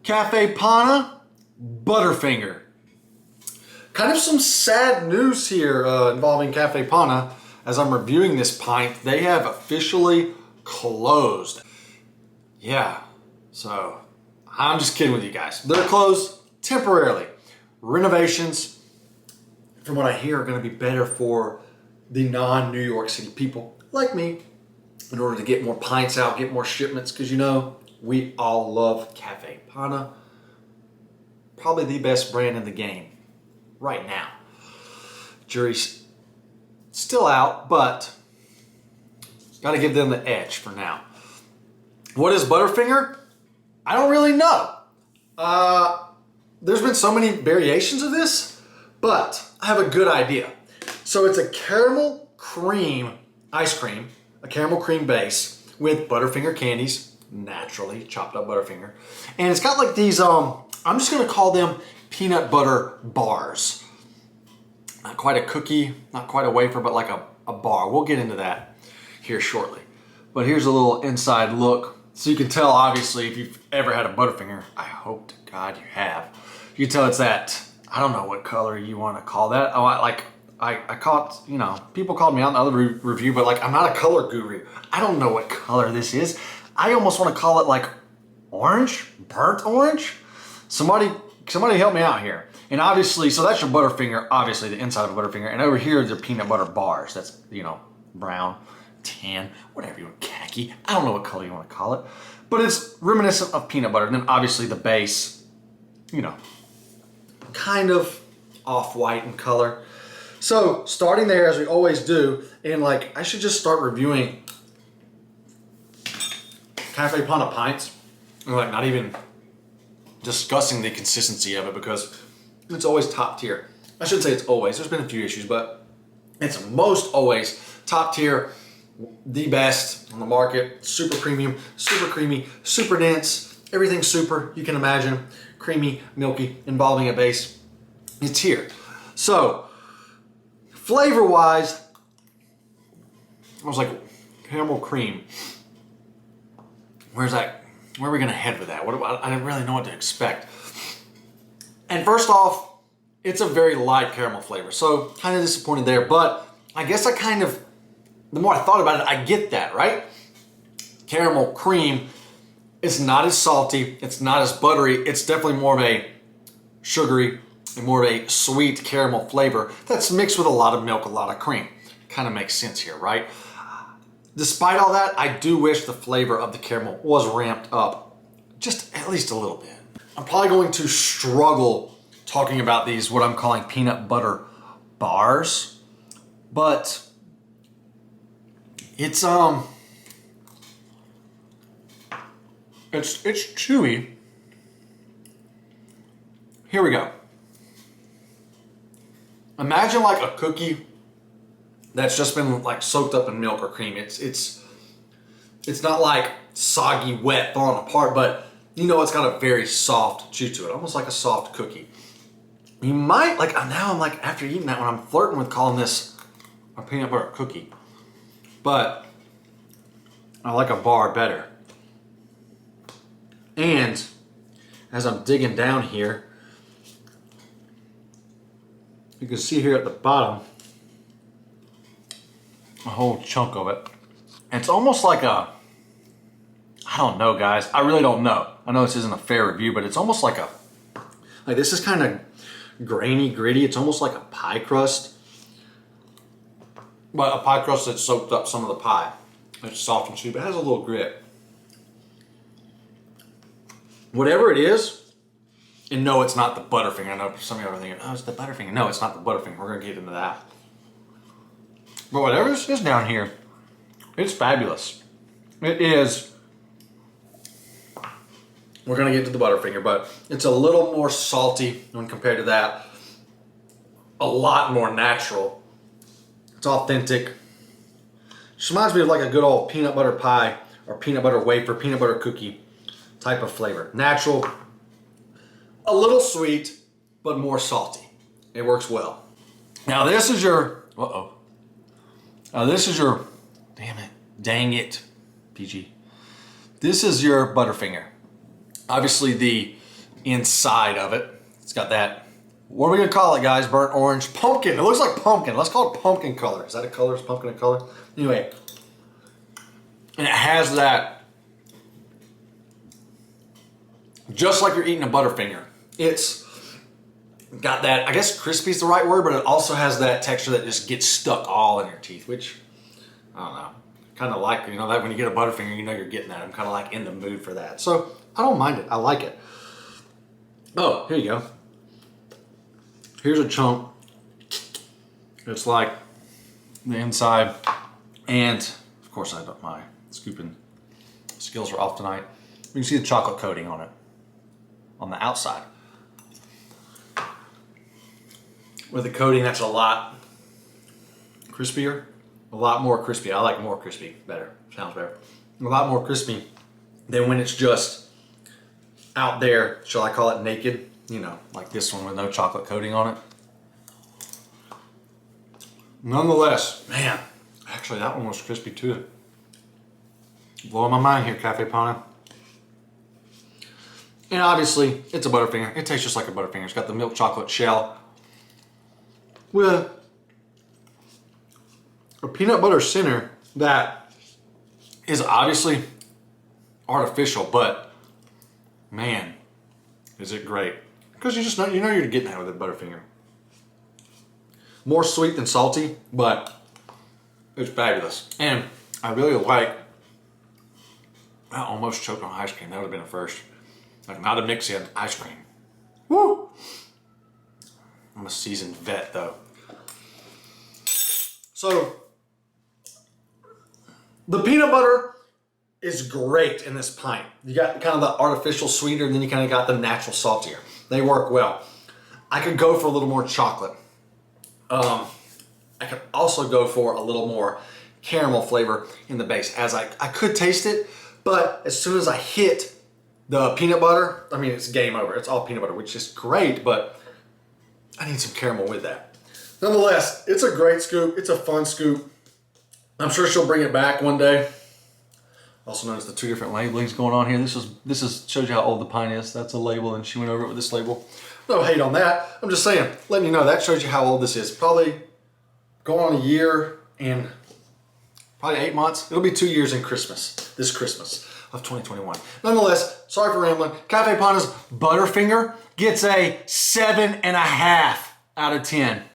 Caffe Panna, Butterfinger. Kind of some sad news here involving Caffe Panna. As I'm reviewing this pint, they have officially closed. Yeah, so I'm just kidding with you guys. They're closed temporarily. Renovations, from what I hear, are going to be better for the non-New York City people like me in order to get more pints out, get more shipments, because you know, we all love Caffe Panna. Probably the best brand in the game right now. Jury's still out, but got to give them the edge for now. What is Butterfinger? I don't really know. There's been so many variations of this, but I have a good idea. So it's a caramel cream ice cream, a caramel cream base with Butterfinger candies, naturally chopped up Butterfinger. And it's got like these, I'm just gonna call them peanut butter bars. Not quite a cookie, not quite a wafer, but like a bar. We'll get into that here shortly. But here's a little inside look. So you can tell, obviously, if you've ever had a Butterfinger, I hope to God you have. You can tell it's that, I don't know what color you want to call that. Oh, I caught, you know, people called me out in the other review, but like, I'm not a color guru. I don't know what color this is. I almost want to call it like orange, burnt orange. Somebody help me out here. And obviously, so that's your Butterfinger, obviously the inside of a Butterfinger. And over here, they're peanut butter bars. That's, you know, brown, tan, whatever you want, khaki. I don't know what color you want to call it. But it's reminiscent of peanut butter. And then obviously the base, you know, kind of off-white in color. So starting there, as we always do, and like, I should just start reviewing Caffe Panna pints, and like not even discussing the consistency of it because it's always top tier. I shouldn't say it's always, there's been a few issues, but it's most always top tier, the best on the market, super premium, super creamy, super dense, everything super you can imagine, creamy, milky, involving a base. It's here. So, flavor-wise, I was like, caramel cream. Where's that? Where are we gonna head with that? I didn't really know what to expect. And first off, it's a very light caramel flavor, so kind of disappointed there. But I guess the more I thought about it, I get that, right? Caramel cream is not as salty, it's not as buttery, it's definitely more of a sugary and more of a sweet caramel flavor that's mixed with a lot of milk, a lot of cream. Kind of makes sense here, right? Despite all that, I do wish the flavor of the caramel was ramped up just at least a little bit. I'm probably going to struggle talking about these, what I'm calling peanut butter bars, but it's chewy. Here we go. Imagine like a cookie that's just been like soaked up in milk or cream. It's not like soggy, wet, falling apart, but you know it's got a very soft chew to it, almost like a soft cookie. You might like, now I'm like, after eating that one, I'm flirting with calling this a peanut butter cookie, but I like a bar better. And as I'm digging down here, you can see here at the bottom a whole chunk of it. It's almost like I don't know, guys. I really don't know. I know this isn't a fair review, but it's almost like this is kind of grainy, gritty. It's almost like a pie crust, but a pie crust that soaked up some of the pie. It's soft and chewy, but it has a little grit. Whatever it is, and no, it's not the Butterfinger. I know some of you are thinking, oh, it's the Butterfinger. No, it's not the Butterfinger. We're gonna get into that. But whatever this is down here, it's fabulous. It is. We're gonna get to the Butterfinger, but it's a little more salty when compared to that. A lot more natural. It's authentic. Just reminds me of like a good old peanut butter pie or peanut butter wafer, peanut butter cookie type of flavor. Natural, a little sweet, but more salty. It works well. Now this is your, this is your, dang it, PG. This is your Butterfinger. Obviously the inside of it. It's got that, what are we gonna call it, guys? Burnt orange, pumpkin. It looks like pumpkin. Let's call it pumpkin color. Is that a color? Is pumpkin a color? Anyway, and it has that, just like you're eating a Butterfinger. It's got that, I guess crispy is the right word, but it also has that texture that just gets stuck all in your teeth, which, I don't know, kind of like, you know, that when you get a Butterfinger, you know you're getting that. I'm kind of like in the mood for that. So I don't mind it. I like it. Oh, here you go. Here's a chunk. It's like the inside. And of course, my scooping skills are off tonight. You can see the chocolate coating on it, on the outside. With the coating, that's a lot crispier, a lot more crispy. I like more crispy better, sounds better. A lot more crispy than when it's just out there, shall I call it naked? You know, like this one with no chocolate coating on it. Nonetheless, man, actually that one was crispy too. Blowing my mind here, Caffe Panna. And obviously, it's a Butterfinger. It tastes just like a Butterfinger. It's got the milk chocolate shell with a peanut butter center that is obviously artificial, but man, is it great. Because you just know, you're getting that with a Butterfinger. More sweet than salty, but it's fabulous. And I really like, I almost choked on ice cream. That would have been a first. Like not a mix in, ice cream. Woo! I'm a seasoned vet though. So, the peanut butter is great in this pint. You got kind of the artificial sweeter, and then you kind of got the natural saltier. They work well. I could go for a little more chocolate. I could also go for a little more caramel flavor in the base, as I could taste it, but as soon as I hit the peanut butter, I mean, it's game over. It's all peanut butter, which is great, but I need some caramel with that. Nonetheless, it's a great scoop. It's a fun scoop. I'm sure she'll bring it back one day. Also notice the two different labelings going on here. This is shows you how old the pint is. That's a label, and she went over it with this label. No hate on that. I'm just saying, letting you know that shows you how old this is. Probably going on a year and probably 8 months. It'll be 2 years in Christmas, this Christmas of 2021. Nonetheless, sorry for rambling. Caffe Panna's Butterfinger gets a 7.5 out of 10.